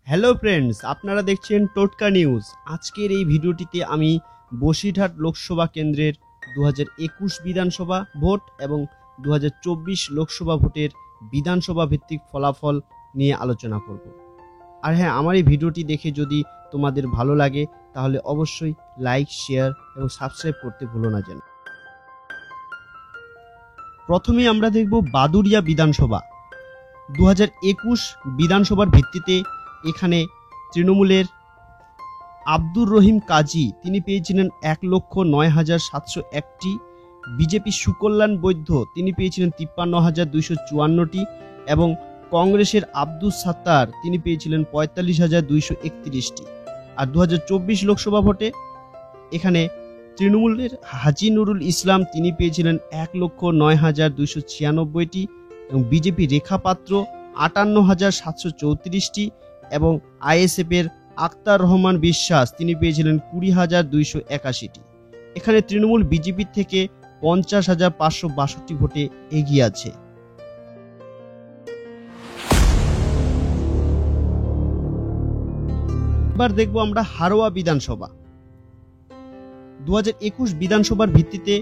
Hello friends, আপনারা দেখছেন টোটকা নিউজ। আজকের এই ভিডিওটিতে আমি বসিরহাট লোকসভা কেন্দ্রের 2021 বিধানসভা ভোট এবং 2024 লোকসভা ভোটের বিধানসভা ভিত্তিক ফলাফল নিয়ে আলোচনা করব। আর হ্যাঁ, আমার এই ভিডিওটি দেখে যদি তোমাদের ভালো লাগে তাহলে অবশ্যই লাইক, শেয়ার এবং সাবস্ক্রাইব করতে ভুলো না যেন। প্রথমেই আমরা দেখব বাদুড়িয়া বিধানসভা। 2021 বিধানসভার ভিত্তিতে এখানে তৃণমূলের আব্দুর রহিম কাজী তিনি পেয়েছিলেন 1,09,701টি, বিজেপি সুকল্যাণ বৈদ্য তিনি পেয়েছিলেন 53,254টি এবং কংগ্রেসের আব্দুস সাত্তার তিনি পেয়েছিলেন 45,231টি। আর 2024 লোকসভা ভোটে এখানে তৃণমূলের হাজি নুরুল ইসলাম তিনি পেয়েছিলেন 1,09,296টি এবং বিজেপি রেখা পাত্র 58,734টি এবং আইএসএফের আক্তার রহমান বিশ্বাস তিনি পেয়েছিলেন 20,281টি। এখানে তৃণমূল বিজেপি থেকে 50,562 ভোটে এগিয়ে আছে। এবার দেখব আমরা হারোয়া বিধানসভা। 2021 বিধানসভার ভিত্তিতে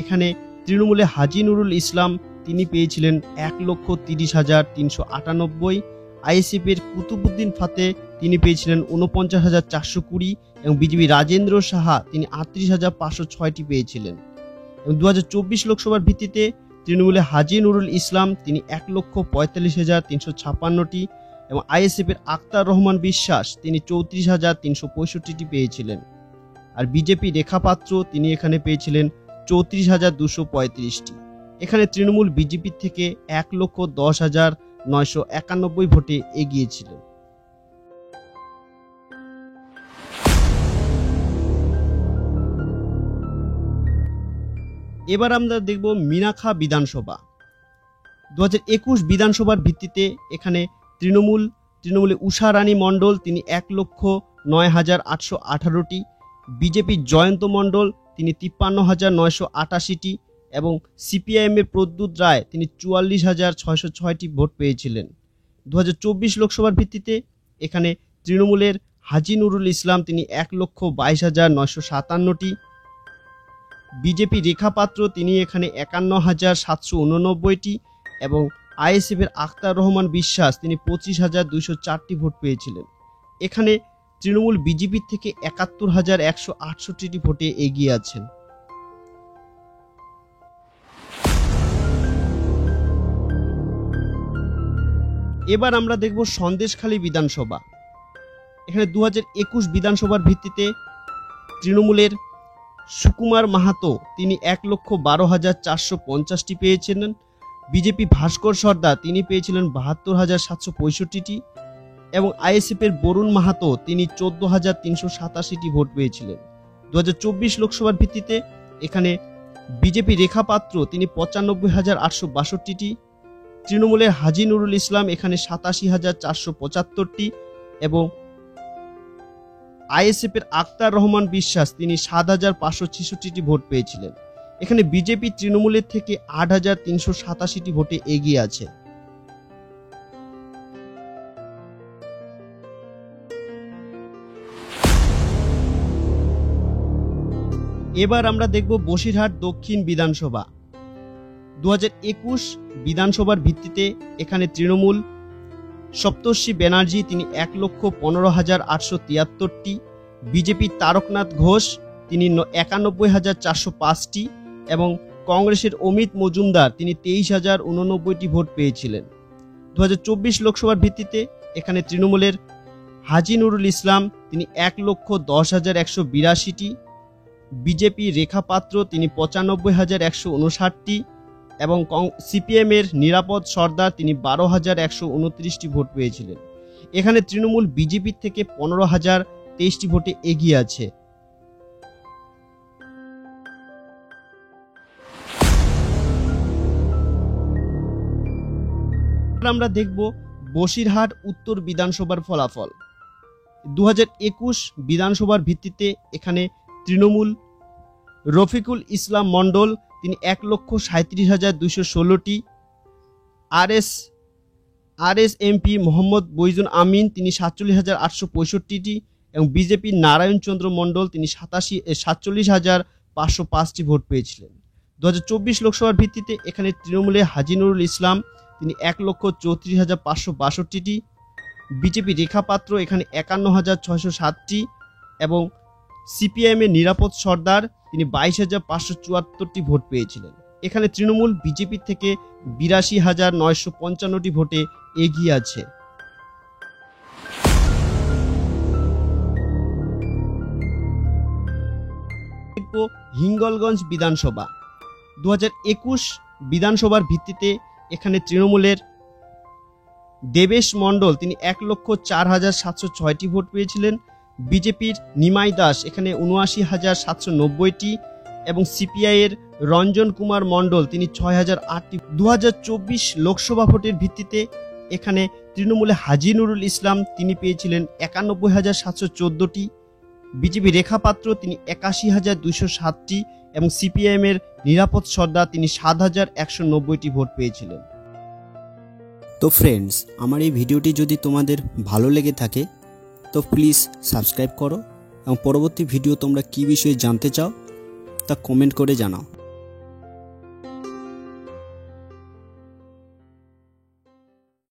এখানে তৃণমূলে হাজি নুরুল ইসলাম তিনি পেয়েছিলেন 1,30,398, আইএসএফের কুতুবুদ্দিন ফাতে তিনি পেয়েছিলেন 49,420 এবং বিজেপি রাজেন্দ্র সাহা তিনি 38,506টি পেয়েছিলেন। এবং 2024 লোকসভার ভিত্তিতে তৃণমূলে হাজি নুরুল ইসলাম তিনি 1,45,356টি এবং আইএসএফের আক্তার রহমান বিশ্বাস তিনি 34,365টি পেয়েছিলেন। আর বিজেপি রেখা পাত্র তিনি এখানে পেয়েছিলেন 34,235টি। এখানে তৃণমূল বিজেপি থেকে 1,10,991 ভোটে এগিয়েছিলেন। এবার আমরা দেখব মিনাখা বিধানসভা। 2021 বিধানসভার ভিত্তিতে এখানে তৃণমূলে উষা রানী মণ্ডল তিনি 1,09,818টি, বিজেপির জয়ন্ত মণ্ডল তিনি 53,988টি এবং সিপিআইএমের প্রদ্যুৎ রায় তিনি 44,606টি ভোট পেয়েছিলেন। 2024 লোকসভার ভিত্তিতে এখানে তৃণমূলের হাজি নুরুল ইসলাম তিনি 1,22,957টি, বিজেপি রেখা পাত্র তিনি এখানে 51,789টি এবং আইএসএফের আক্তার রহমান বিশ্বাস তিনি 25,204টি ভোট পেয়েছিলেন। এখানে তৃণমূল বিজেপি থেকে 71,168টি ভোটে এগিয়ে আছেন। এবার আমরা দেখব সন্দেশখালী বিধানসভা। এখানে 2021 বিধানসভার ভিত্তিতে তৃণমূলের সুকুমার মাহাতো তিনি 1,12,450টি পেয়েছিলেন, বিজেপি ভাস্কর সর্দার তিনি পেয়েছিলেন 72,765টি এবং আইএসএফের বরুণ মাহাতো তিনি 14,387টি ভোট পেয়েছিলেন। 2024 লোকসভার ভিত্তিতে এখানে বিজেপি রেখা পাত্র তিনি 95,862টি, তৃণমূলের হাজি নুরুল ইসলাম এখানে 87,475টি এবং আইএসএফের আক্তার রহমান বিশ্বাস তিনি 7,566টি ভোট পেয়েছিলেন। এখানে বিজেপি তৃণমূলের থেকে 8,387টি ভোটে এগিয়ে আছে। এবার আমরা দেখব বসিরহাট দক্ষিণ বিধানসভা। 2021 বিধানসভার ভিত্তিতে এখানে তৃণমূল সপ্তর্ষি ব্যানার্জি তিনি 1,15,873টি, বিজেপি তারকনাথ ঘোষ তিনি 91,405টি এবং কংগ্রেসের অমিত মজুমদার তিনি 23,089টি ভোট পেয়েছিলেন। 2024 লোকসভার ভিত্তিতে এখানে তৃণমূলের হাজি নুরুল ইসলাম তিনি 1,10,182টি, বিজেপি রেখা পাত্র তিনি 95,159টি এবং সিপিএমের নিরাপদ সর্দার তিনি 12,129টি ভোট পেয়েছিলেন। এখানে তৃণমূল বিজেপি থেকে 15,023টি ভোটে এগিয়ে আছে। আমরা দেখব বসিরহাট উত্তর বিধানসভার ফলাফল। 2021 বিধানসভার ভিত্তিতে এখানে তৃণমূল রফিকুল ইসলাম মণ্ডল তিনি 1,37,216টি, আরএসএমপি মোহাম্মদ বৈজুল আমিন তিনি ৪৭,৮৬৫টি এবং বিজেপির নারায়ণ চন্দ্র মণ্ডল তিনি ৪৭,৫০৫টি ভোট পেয়েছিলেন। ২০২৪ লোকসভার ভিত্তিতে এখানে তৃণমূলে হাজী নুরুল ইসলাম তিনি ১,৩৪,৫৬২টি, বিজেপি রেখা পাত্র এখানে ৫১,৬০৭টি এবং সিপিআইএমের নিরাপদ সর্দার তিনি ২২,৫৭৪টি ভোট পেয়েছিলেন। এখানে তৃণমূল বিজেপি থেকে ৮২,৯৫৫টি ভোটে এগিয়ে আছে। হিঙ্গলগঞ্জ বিধানসভা ২০২১ বিধানসভার ভিত্তিতে এখানে তৃণমূলের দেবেশ মণ্ডল তিনি ১,০৪,৭০৬টি ভোট পেয়েছিলেন, বিজেপির নিমাই দাস এখানে ৭৯,৭৯০টি এবং সিপিআইয়ের রঞ্জন কুমার মণ্ডল তিনি ৬,০০৮টি। ২০২৪ লোকসভা ভোটের ভিত্তিতে এখানে তৃণমূলে হাজী নুরুল ইসলাম তিনি পেয়েছিলেন ৯১,৭১৪টি, বিজেপি রেখা পাত্র তিনি ৮১,২০৭টি এবং সিপিআইএমের নিরাপদ সর্দার তিনি ৭,১৯০টি ভোট পেয়েছিলেন। তো ফ্রেন্ডস, আমার এই ভিডিওটি যদি তোমাদের ভালো লেগে থাকে তো প্লিজ সাবস্ক্রাইব করো এবং পরবর্তী ভিডিও তোমরা কী বিষয়ে জানতে চাও তা কমেন্ট করে জানাও।